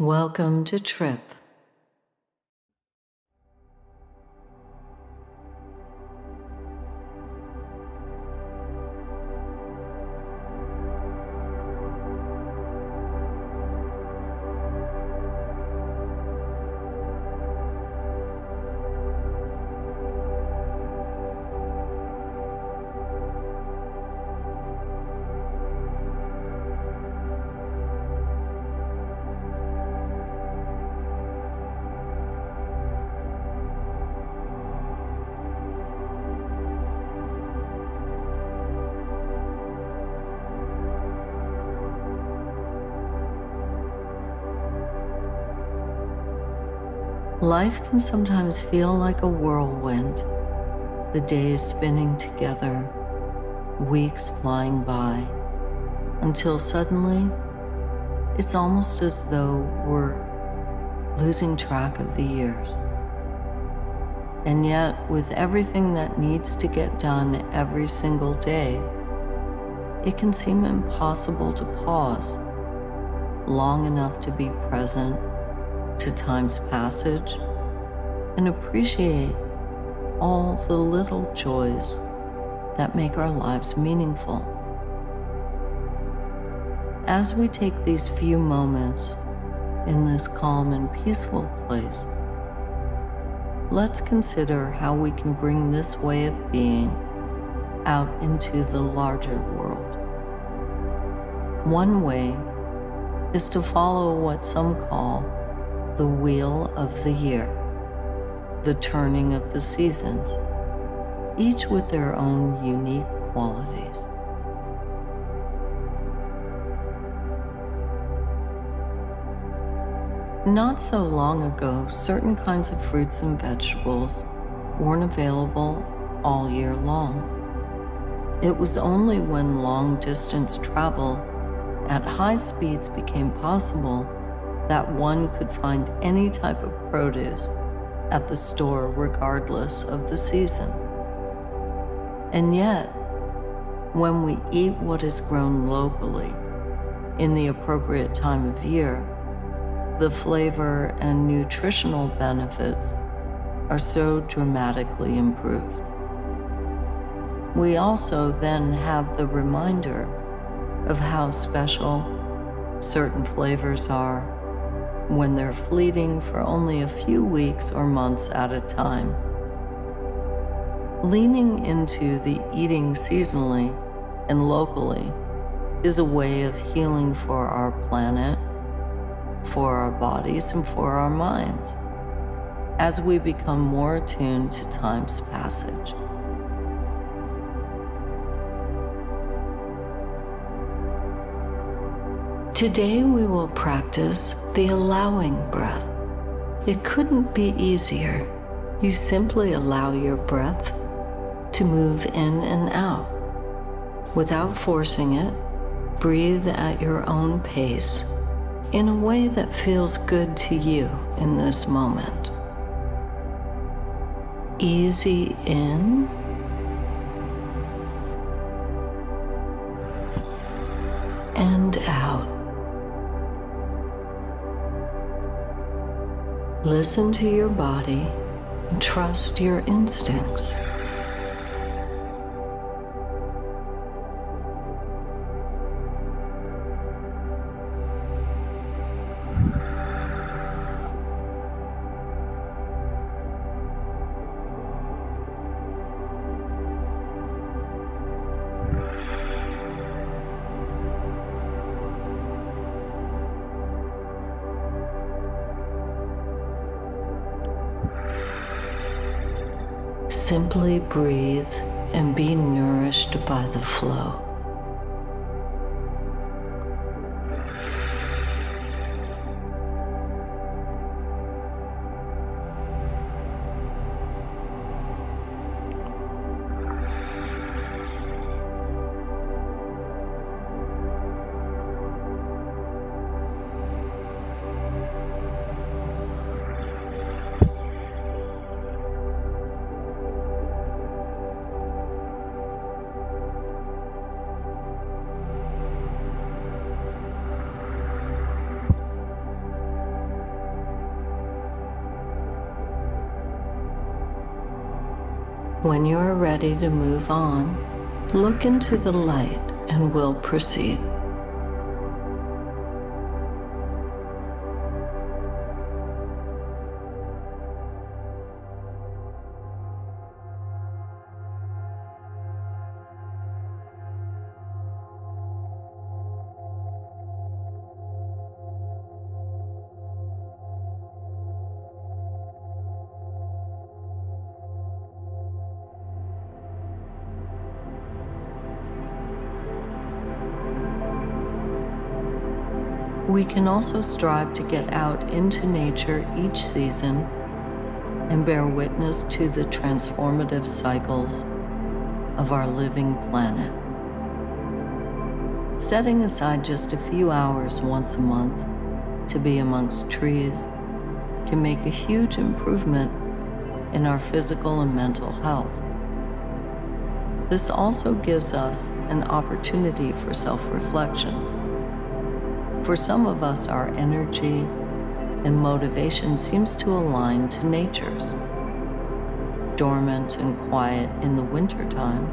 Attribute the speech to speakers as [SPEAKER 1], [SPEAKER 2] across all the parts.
[SPEAKER 1] Welcome to Tripp. Life can sometimes feel like a whirlwind, the days spinning together, weeks flying by, until suddenly it's almost as though we're losing track of the years. And yet, with everything that needs to get done every single day, it can seem impossible to pause long enough to be present to time's passage and appreciate all the little joys that make our lives meaningful. As we take these few moments in this calm and peaceful place, let's consider how we can bring this way of being out into the larger world. One way is to follow what some call the wheel of the year, the turning of the seasons, each with their own unique qualities. Not so long ago, certain kinds of fruits and vegetables weren't available all year long. It was only when long-distance travel at high speeds became possible that one could find any type of produce at the store regardless of the season. And yet, when we eat what is grown locally in the appropriate time of year, the flavor and nutritional benefits are so dramatically improved. We also then have the reminder of how special certain flavors are when they're fleeting for only a few weeks or months at a time. Leaning into the eating seasonally and locally is a way of healing for our planet, for our bodies, and for our minds as we become more attuned to time's passage. Today we will practice the allowing breath. It couldn't be easier. You simply allow your breath to move in and out. Without forcing it, breathe at your own pace in a way that feels good to you in this moment. Easy in and out. Listen to your body and trust your instincts. Simply breathe and be nourished by the flow. When you are ready to move on, look into the light and we'll proceed. We can also strive to get out into nature each season and bear witness to the transformative cycles of our living planet. Setting aside just a few hours once a month to be amongst trees can make a huge improvement in our physical and mental health. This also gives us an opportunity for self-reflection. For some of us, our energy and motivation seems to align to nature's. Dormant and quiet in the wintertime,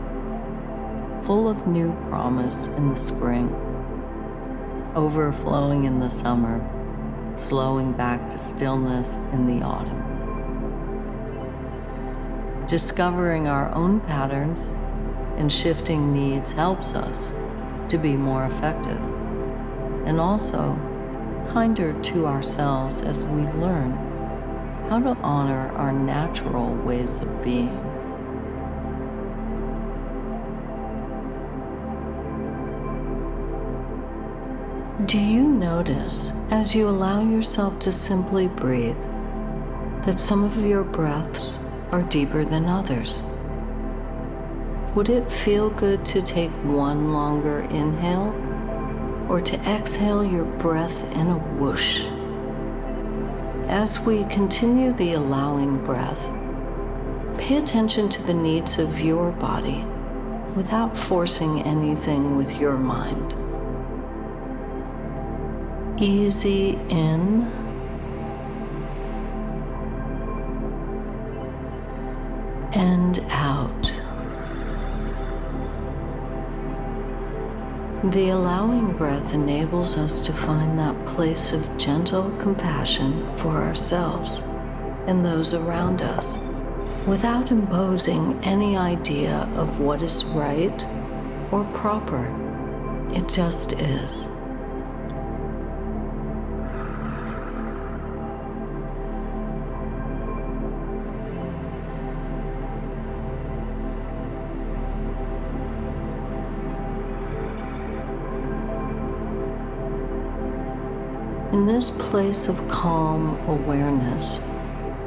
[SPEAKER 1] full of new promise in the spring, overflowing in the summer, slowing back to stillness in the autumn. Discovering our own patterns and shifting needs helps us to be more effective and also kinder to ourselves as we learn how to honor our natural ways of being. Do you notice, as you allow yourself to simply breathe, that some of your breaths are deeper than others? Would it feel good to take one longer inhale, or to exhale your breath in a whoosh? As we continue the allowing breath, pay attention to the needs of your body without forcing anything with your mind. Easy in and out. The allowing breath enables us to find that place of gentle compassion for ourselves and those around us without imposing any idea of what is right or proper. It just is. In this place of calm awareness,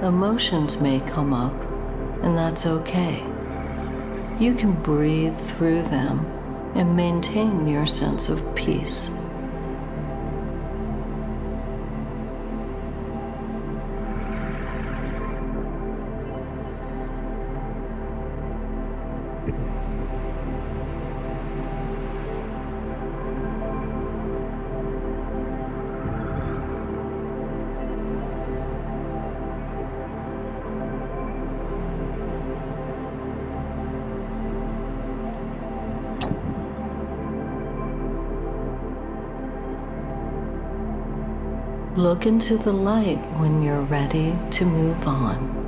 [SPEAKER 1] emotions may come up, and that's okay. You can breathe through them and maintain your sense of peace. Look into the light when you're ready to move on.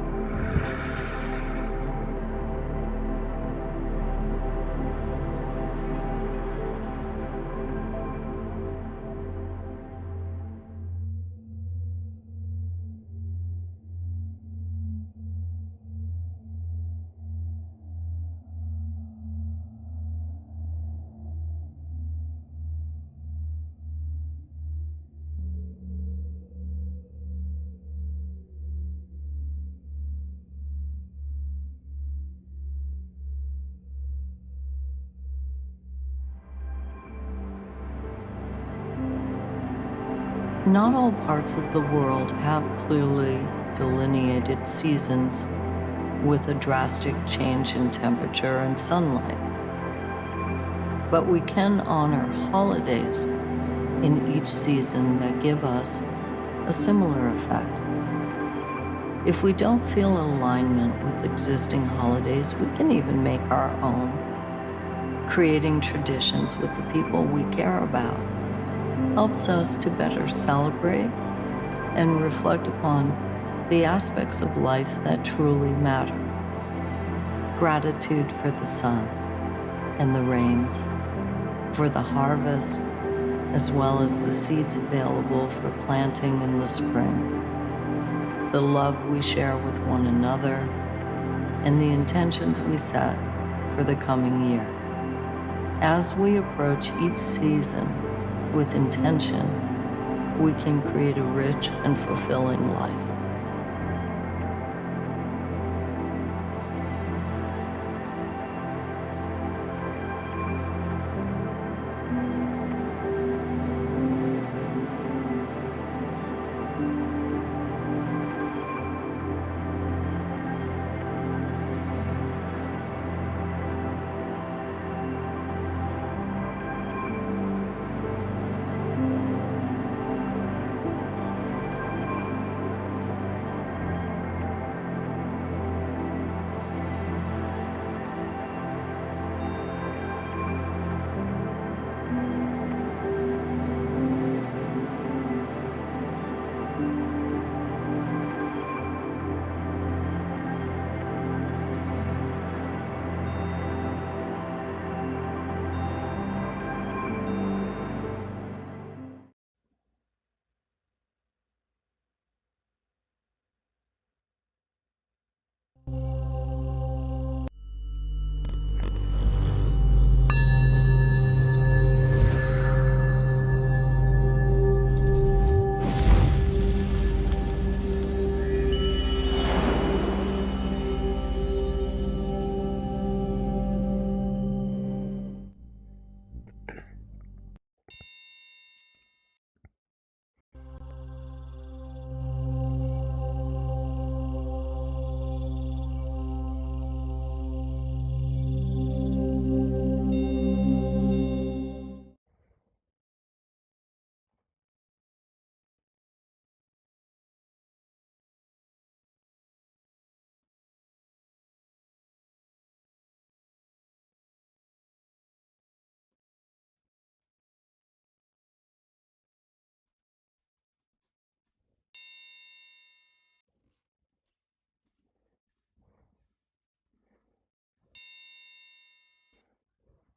[SPEAKER 1] Not all parts of the world have clearly delineated seasons with a drastic change in temperature and sunlight. But we can honor holidays in each season that give us a similar effect. If we don't feel alignment with existing holidays, we can even make our own. Creating traditions with the people we care about helps us to better celebrate and reflect upon the aspects of life that truly matter. Gratitude for the sun and the rains, for the harvest, as well as the seeds available for planting in the spring, the love we share with one another, and the intentions we set for the coming year. As we approach each season with intention, we can create a rich and fulfilling life.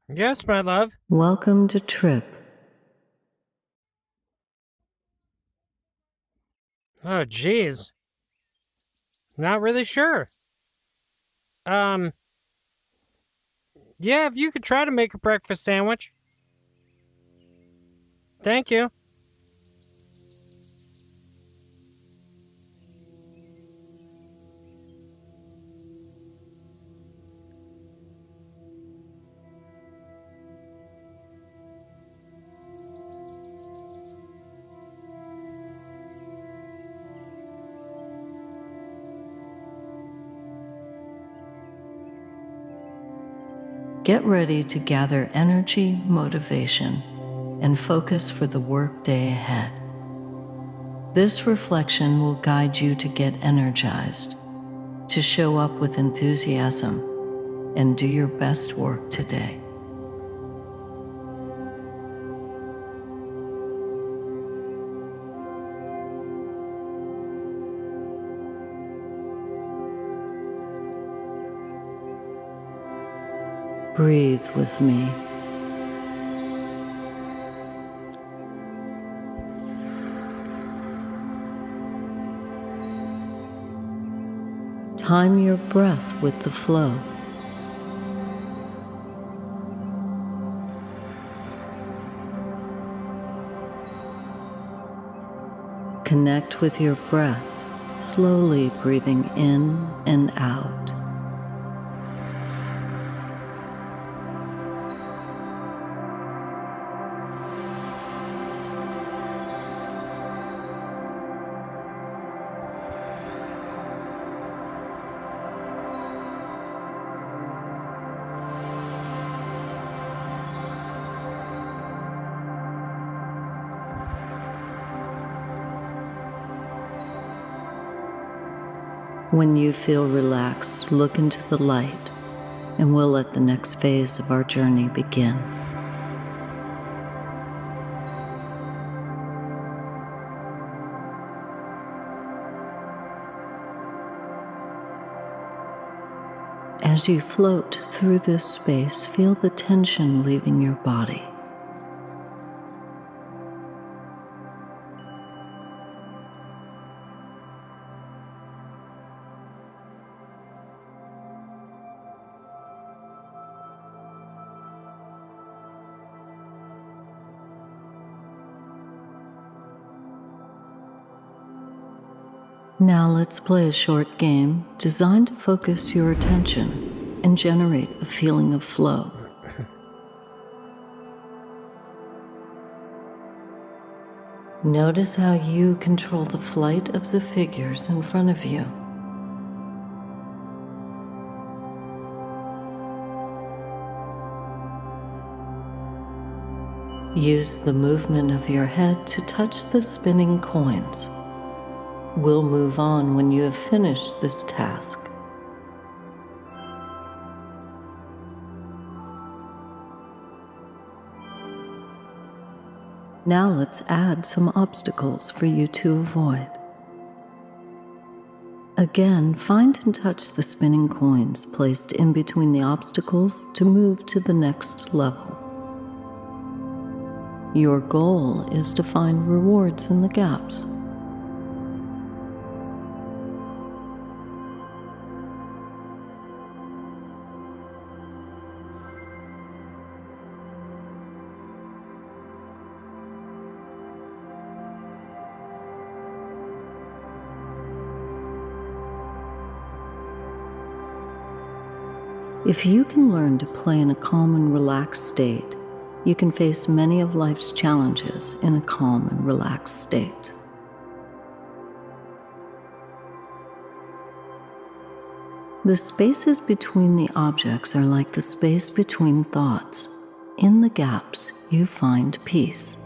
[SPEAKER 2] Yes, my love.
[SPEAKER 1] Welcome to Tripp.
[SPEAKER 2] Oh, geez. Not really sure. Yeah, if you could try to make a breakfast sandwich. Thank you.
[SPEAKER 1] Get ready to gather energy, motivation, and focus for the workday ahead. This reflection will guide you to get energized, to show up with enthusiasm, and do your best work today. Breathe with me. Time your breath with the flow. Connect with your breath, slowly breathing in and out. When you feel relaxed, look into the light, and we'll let the next phase of our journey begin. As you float through this space, feel the tension leaving your body. Now let's play a short game designed to focus your attention and generate a feeling of flow. Notice how you control the flight of the figures in front of you. Use the movement of your head to touch the spinning coins. We'll move on when you have finished this task. Now let's add some obstacles for you to avoid. Again, find and touch the spinning coins placed in between the obstacles to move to the next level. Your goal is to find rewards in the gaps. If you can learn to play in a calm and relaxed state, you can face many of life's challenges in a calm and relaxed state. The spaces between the objects are like the space between thoughts. In the gaps, you find peace.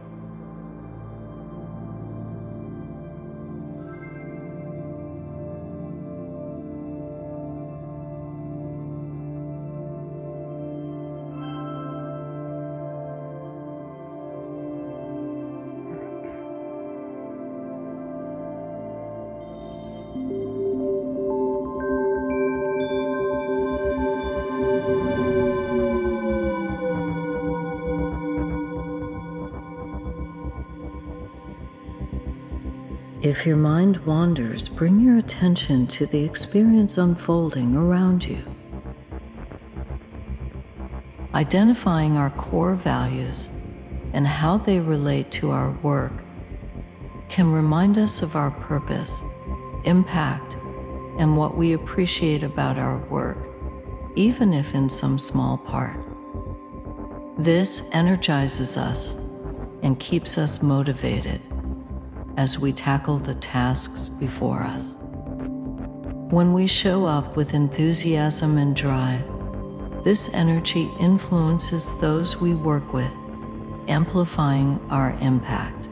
[SPEAKER 1] If your mind wanders, bring your attention to the experience unfolding around you. Identifying our core values and how they relate to our work can remind us of our purpose, impact, and what we appreciate about our work, even if in some small part. This energizes us and keeps us motivated as we tackle the tasks before us. When we show up with enthusiasm and drive, this energy influences those we work with, amplifying our impact.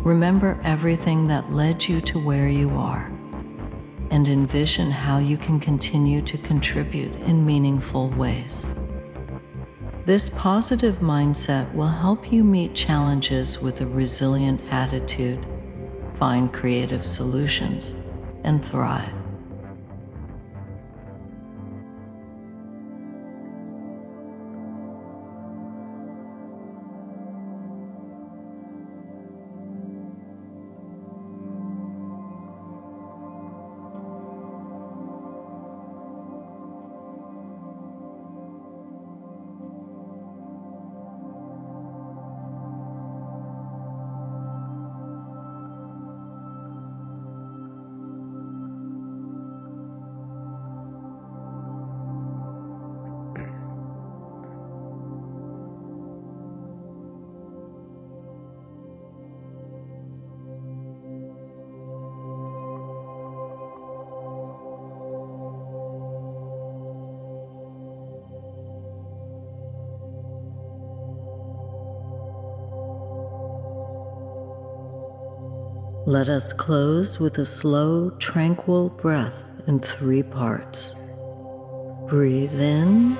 [SPEAKER 1] Remember everything that led you to where you are, and envision how you can continue to contribute in meaningful ways. This positive mindset will help you meet challenges with a resilient attitude, find creative solutions, and thrive. Let us close with a slow, tranquil breath in 3 parts. Breathe in,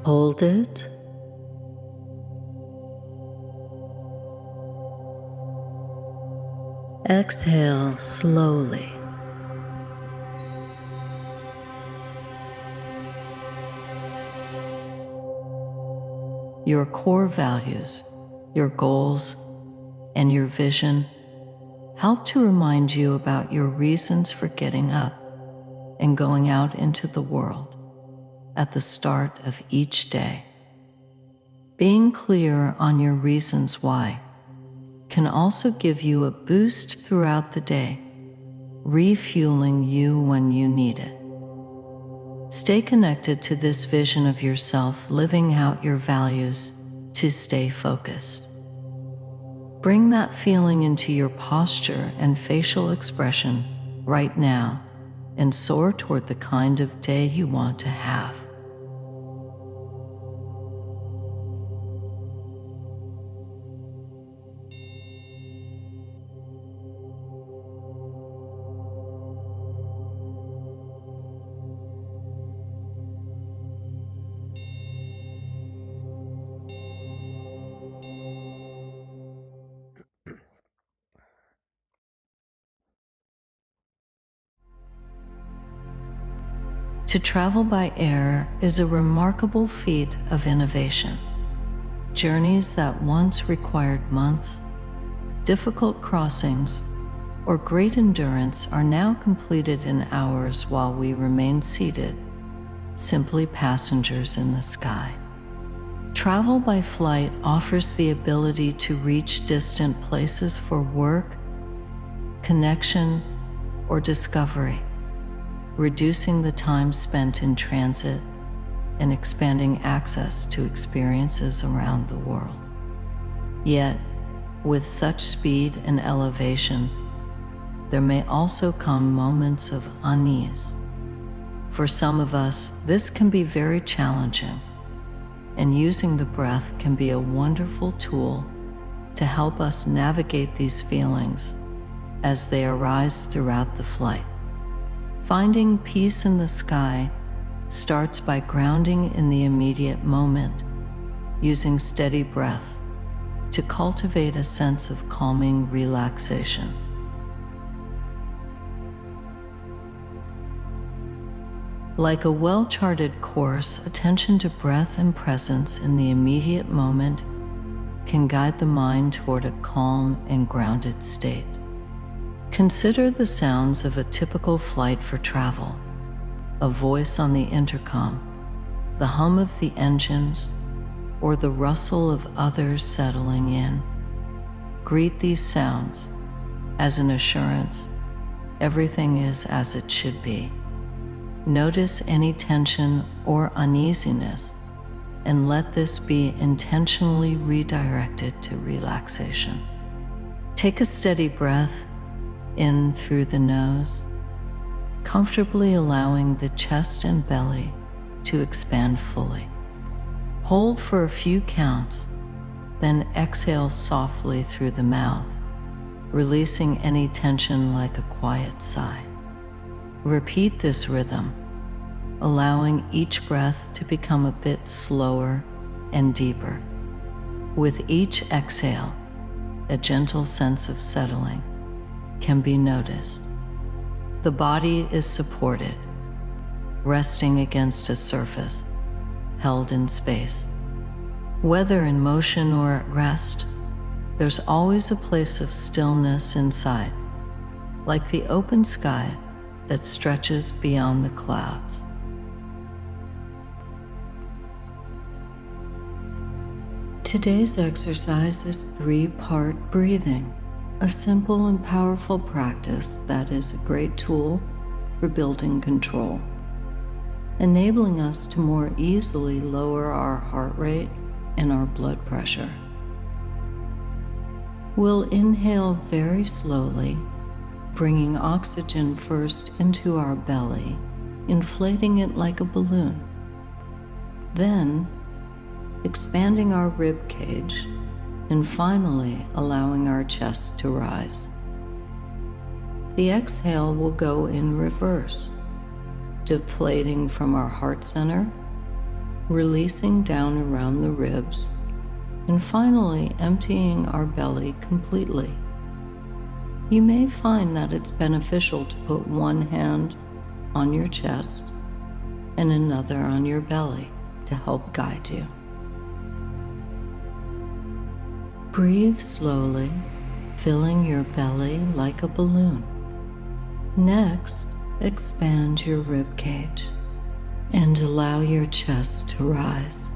[SPEAKER 1] hold it, exhale slowly. Your core values, your goals, and your vision help to remind you about your reasons for getting up and going out into the world at the start of each day. Being clear on your reasons why can also give you a boost throughout the day, refueling you when you need it. Stay connected to this vision of yourself living out your values to stay focused. Bring that feeling into your posture and facial expression right now and soar toward the kind of day you want to have. To travel by air is a remarkable feat of innovation. Journeys that once required months, difficult crossings, or great endurance are now completed in hours while we remain seated, simply passengers in the sky. Travel by flight offers the ability to reach distant places for work, connection, or discovery, reducing the time spent in transit and expanding access to experiences around the world. Yet, with such speed and elevation, there may also come moments of unease. For some of us, this can be very challenging, and using the breath can be a wonderful tool to help us navigate these feelings as they arise throughout the flight. Finding peace in the sky starts by grounding in the immediate moment, using steady breath to cultivate a sense of calming relaxation. Like a well-charted course, attention to breath and presence in the immediate moment can guide the mind toward a calm and grounded state. Consider the sounds of a typical flight for travel: a voice on the intercom, the hum of the engines, or the rustle of others settling in. Greet these sounds as an assurance everything is as it should be. Notice any tension or uneasiness, and let this be intentionally redirected to relaxation. Take a steady breath in through the nose, comfortably allowing the chest and belly to expand fully. Hold for a few counts, then exhale softly through the mouth, releasing any tension like a quiet sigh. Repeat this rhythm, allowing each breath to become a bit slower and deeper. With each exhale, a gentle sense of settling can be noticed. The body is supported, resting against a surface, held in space. Whether in motion or at rest, there's always a place of stillness inside, like the open sky that stretches beyond the clouds. Today's exercise is 3-part breathing, a simple and powerful practice that is a great tool for building control, enabling us to more easily lower our heart rate and our blood pressure. We'll inhale very slowly, bringing oxygen first into our belly, inflating it like a balloon. Then, expanding our rib cage and finally allowing our chest to rise. The exhale will go in reverse, deflating from our heart center, releasing down around the ribs, and finally emptying our belly completely. You may find that it's beneficial to put one hand on your chest and another on your belly to help guide you. Breathe slowly, filling your belly like a balloon. Next, expand your rib cage and allow your chest to rise.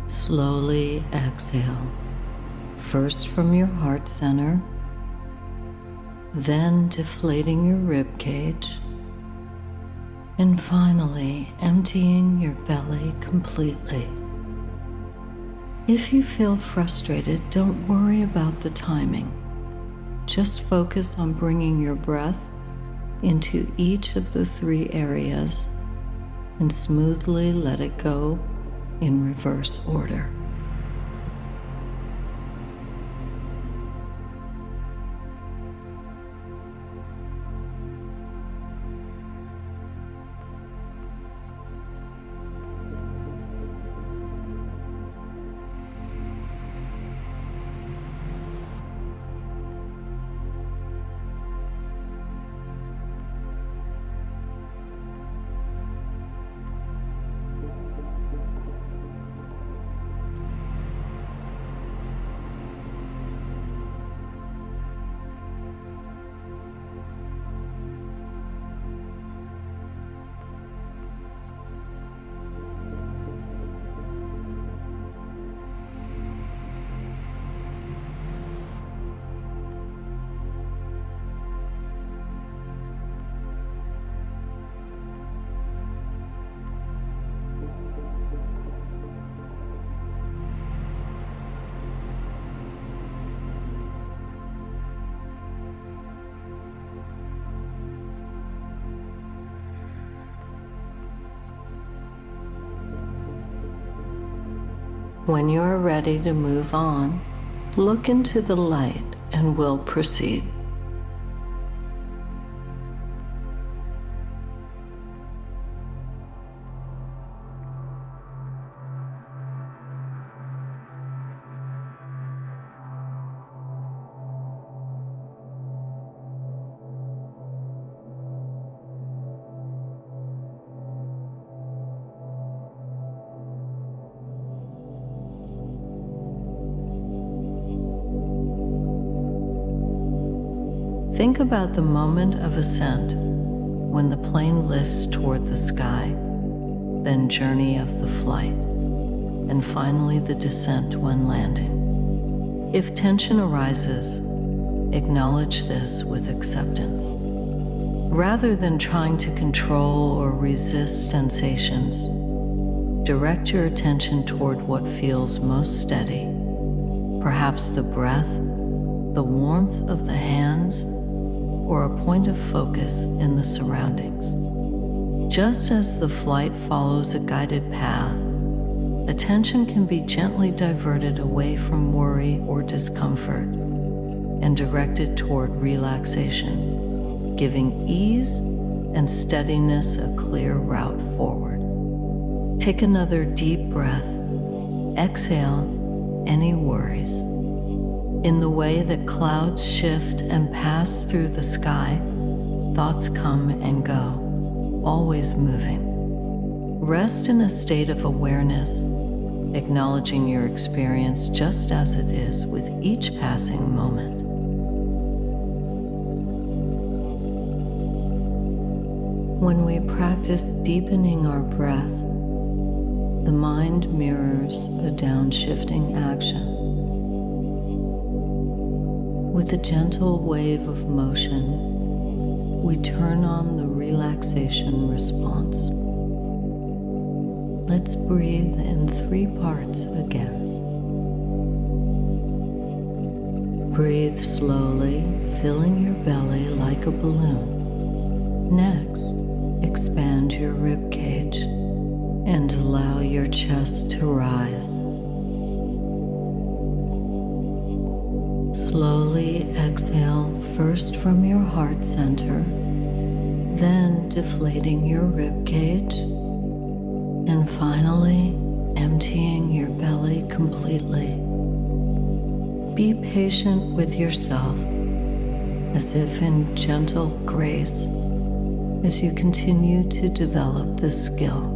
[SPEAKER 1] Slowly exhale, first from your heart center, then deflating your rib cage, and finally emptying your belly completely. If you feel frustrated, don't worry about the timing. Just focus on bringing your breath into each of the 3 areas and smoothly let it go in reverse order. When you are ready to move on, look into the light and we'll proceed. Think about the moment of ascent when the plane lifts toward the sky, then journey of the flight, and finally the descent when landing. If tension arises, acknowledge this with acceptance. Rather than trying to control or resist sensations, direct your attention toward what feels most steady, perhaps the breath, the warmth of the hands, or a point of focus in the surroundings. Just as the flight follows a guided path, attention can be gently diverted away from worry or discomfort and directed toward relaxation, giving ease and steadiness a clear route forward. Take another deep breath. Exhale any worries. In the way that clouds shift and pass through the sky, thoughts come and go, always moving. Rest in a state of awareness, acknowledging your experience just as it is with each passing moment. When we practice deepening our breath, the mind mirrors a downshifting action. With a gentle wave of motion, we turn on the relaxation response. Let's breathe in 3 parts again. Breathe slowly, filling your belly like a balloon. Next, expand your rib cage and allow your your chest to rise. Slowly exhale first from your heart center, then deflating your rib cage, and finally emptying your belly completely. Be patient with yourself, as if in gentle grace, as you continue to develop this skill.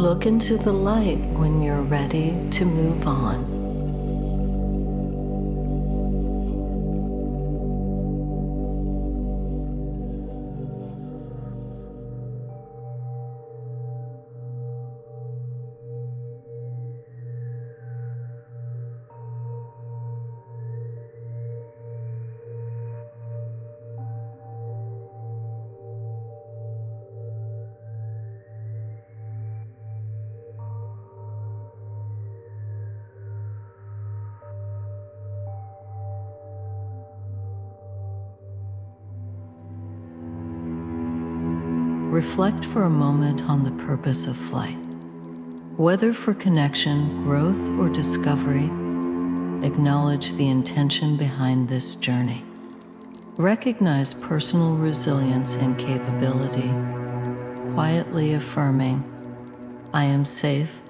[SPEAKER 1] Look into the light when you're ready to move on. Reflect for a moment on the purpose of flight. Whether for connection, growth, or discovery, acknowledge the intention behind this journey. Recognize personal resilience and capability, quietly affirming, I am safe,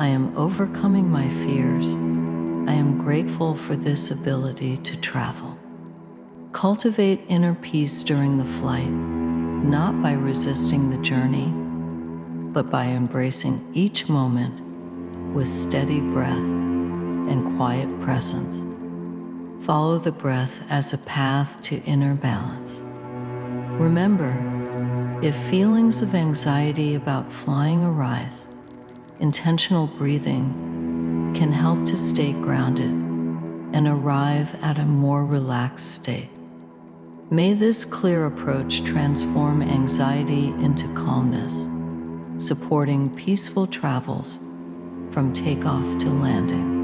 [SPEAKER 1] I am overcoming my fears, I am grateful for this ability to travel. Cultivate inner peace during the flight, not by resisting the journey, but by embracing each moment with steady breath and quiet presence. Follow the breath as a path to inner balance. Remember, if feelings of anxiety about flying arise, intentional breathing can help to stay grounded and arrive at a more relaxed state. May this clear approach transform anxiety into calmness, supporting peaceful travels from takeoff to landing.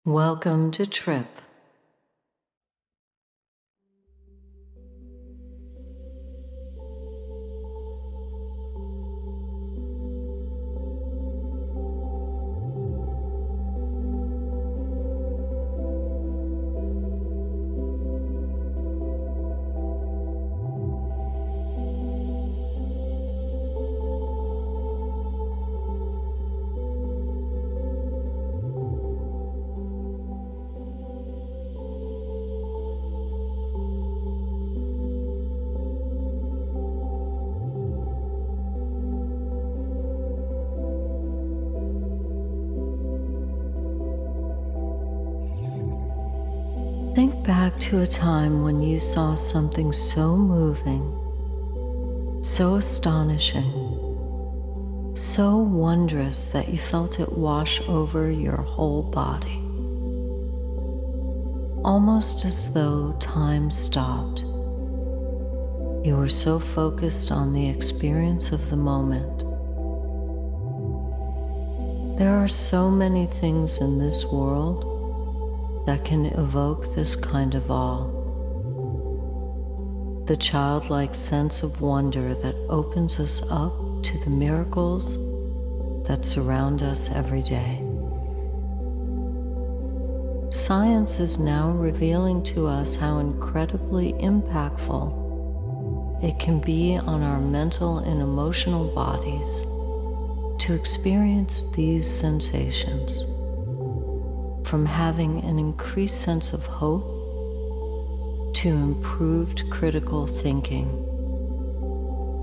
[SPEAKER 1] Welcome to Tripp. Think back to a time when you saw something so moving, so astonishing, so wondrous that you felt it wash over your whole body. Almost as though time stopped. You were so focused on the experience of the moment. There are so many things in this world that can evoke this kind of awe. The childlike sense of wonder that opens us up to the miracles that surround us every day. Science is now revealing to us how incredibly impactful it can be on our mental and emotional bodies to experience these sensations. From having an increased sense of hope to improved critical thinking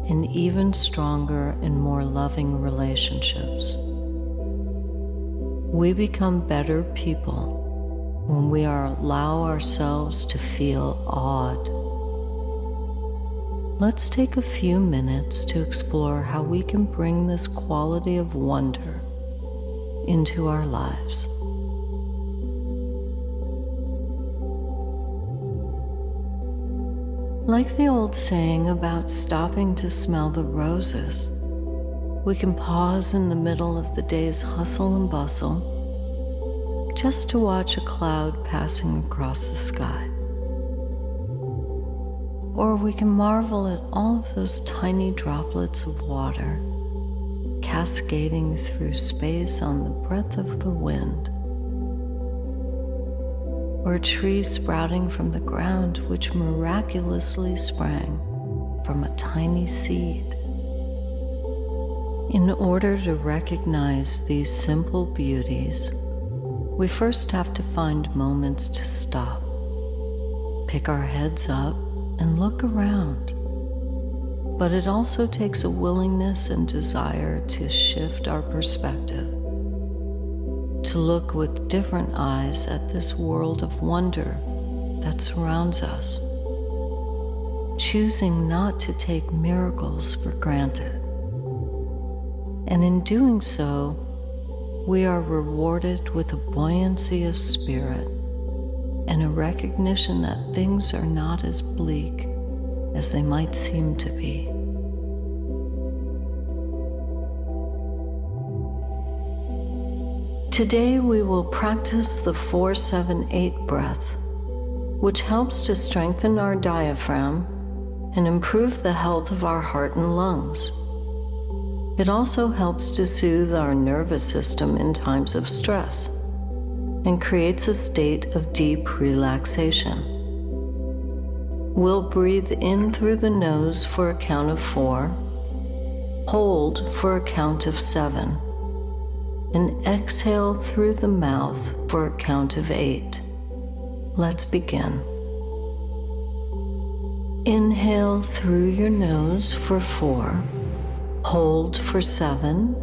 [SPEAKER 1] and even stronger and more loving relationships. We become better people when we allow ourselves to feel awed. Let's take a few minutes to explore how we can bring this quality of wonder into our lives. Like the old saying about stopping to smell the roses, we can pause in the middle of the day's hustle and bustle just to watch a cloud passing across the sky. Or we can marvel at all of those tiny droplets of water cascading through space on the breath of the wind. Or a tree sprouting from the ground which miraculously sprang from a tiny seed. In order to recognize these simple beauties, we first have to find moments to stop, pick our heads up, and look around. But it also takes a willingness and desire to shift our perspective, to look with different eyes at this world of wonder that surrounds us, choosing not to take miracles for granted. And in doing so, we are rewarded with a buoyancy of spirit and a recognition that things are not as bleak as they might seem to be. Today we will practice the 4-7-8 breath, which helps to strengthen our diaphragm and improve the health of our heart and lungs. It also helps to soothe our nervous system in times of stress and creates a state of deep relaxation. We'll breathe in through the nose for a count of 4, hold for a count of 7, and exhale through the mouth for a count of 8. Let's begin. Inhale through your nose for 4, hold for 7,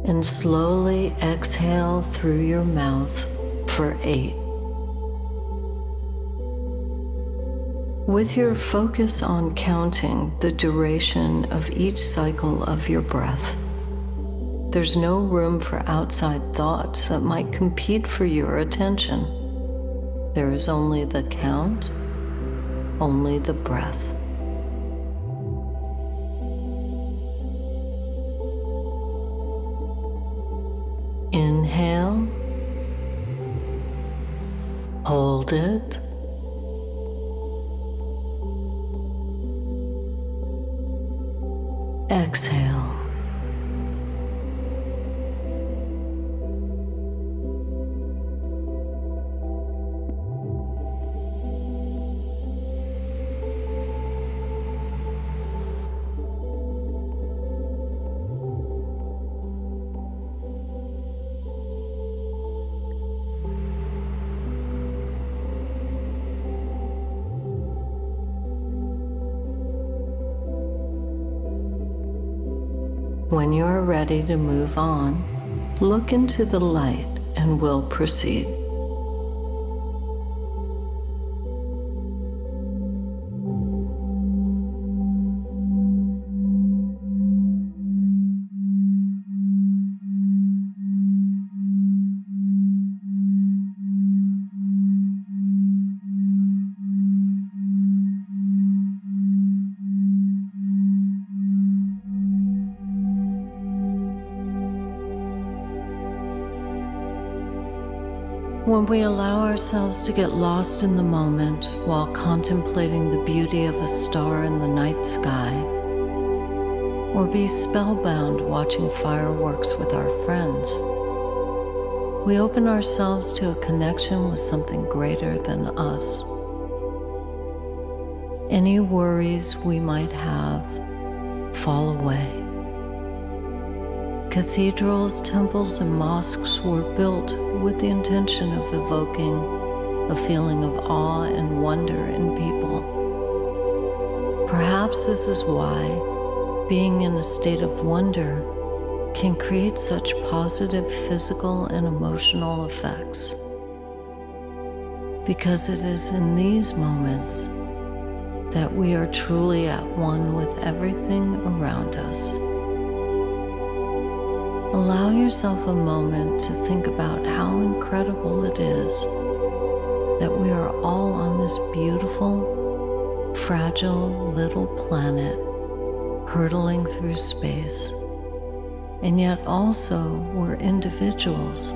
[SPEAKER 1] and slowly exhale through your mouth for 8. With your focus on counting the duration of each cycle of your breath, there's no room for outside thoughts that might compete for your attention. There is only the count, only the breath. Inhale. Hold it. Exhale. When you are ready to move on, look into the light and we'll proceed. When we allow ourselves to get lost in the moment while contemplating the beauty of a star in the night sky, or be spellbound watching fireworks with our friends, we open ourselves to a connection with something greater than us. Any worries we might have fall away. Cathedrals, temples, and mosques were built with the intention of evoking a feeling of awe and wonder in people. Perhaps this is why being in a state of wonder can create such positive physical and emotional effects. Because it is in these moments that we are truly at one with everything around us. Allow yourself a moment to think about how incredible it is that we are all on this beautiful, fragile little planet hurtling through space, and yet also we're individuals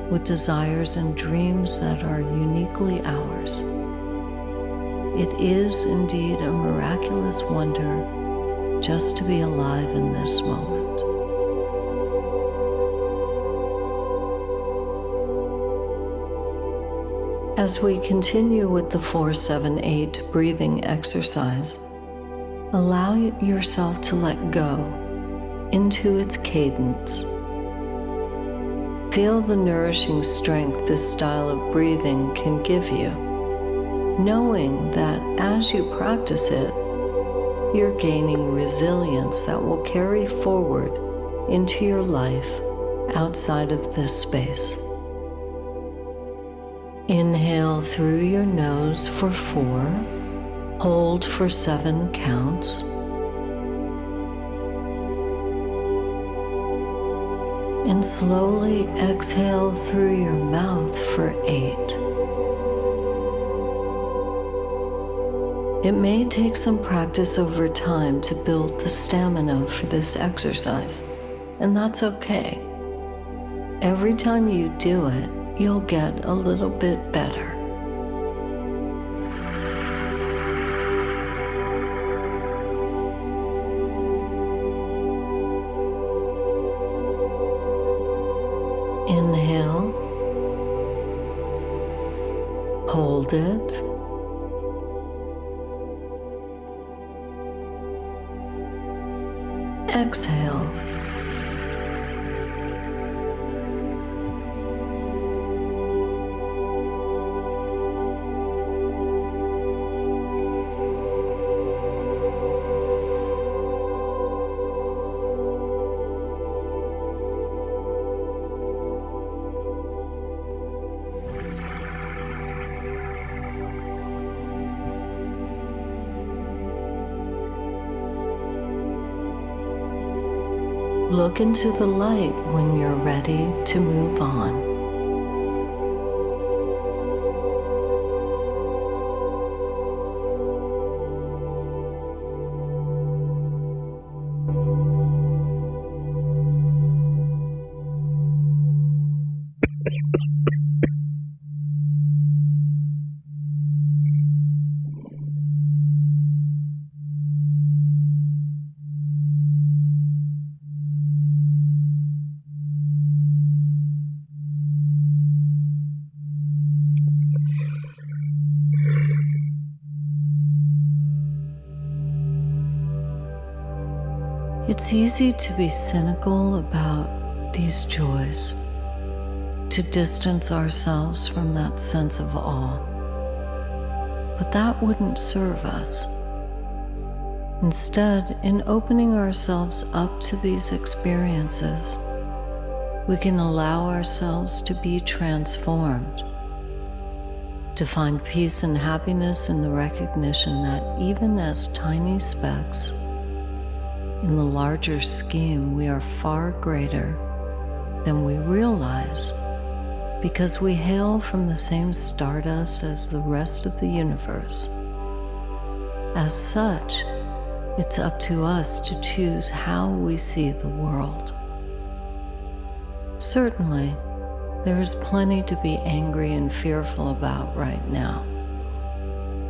[SPEAKER 1] with desires and dreams that are uniquely ours. It is indeed a miraculous wonder just to be alive in this moment. As we continue with the 4-7-8 breathing exercise, allow yourself to let go into its cadence. Feel the nourishing strength this style of breathing can give you, knowing that as you practice it, you're gaining resilience that will carry forward into your life outside of this space. Inhale through your nose for 4, hold for 7 counts, and slowly exhale through your mouth for 8. It may take some practice over time to build the stamina for this exercise, and that's okay. Every time you do it, you'll get a little bit better. Inhale, hold it, exhale. Look into the light when you're ready to move on. It's easy to be cynical about these joys, to distance ourselves from that sense of awe. But that wouldn't serve us. Instead, in opening ourselves up to these experiences, we can allow ourselves to be transformed, to find peace and happiness in the recognition that even as tiny specks, in the larger scheme, we are far greater than we realize because we hail from the same stardust as the rest of the universe. As such, it's up to us to choose how we see the world. Certainly, there is plenty to be angry and fearful about right now,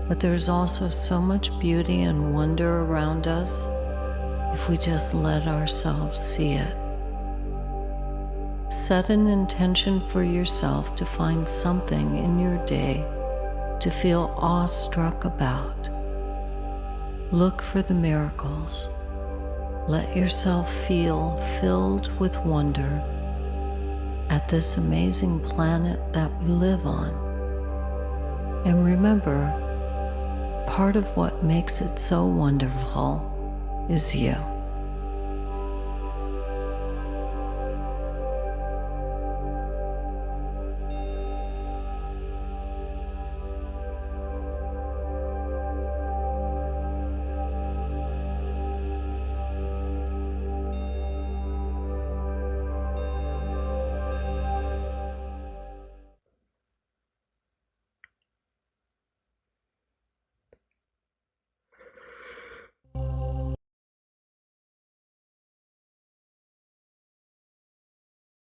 [SPEAKER 1] but there's also so much beauty and wonder around us if we just let ourselves see it. Set an intention for yourself to find something in your day to feel awestruck about. Look for the miracles. Let yourself feel filled with wonder at this amazing planet that we live on. And remember, part of what makes it so wonderful is you.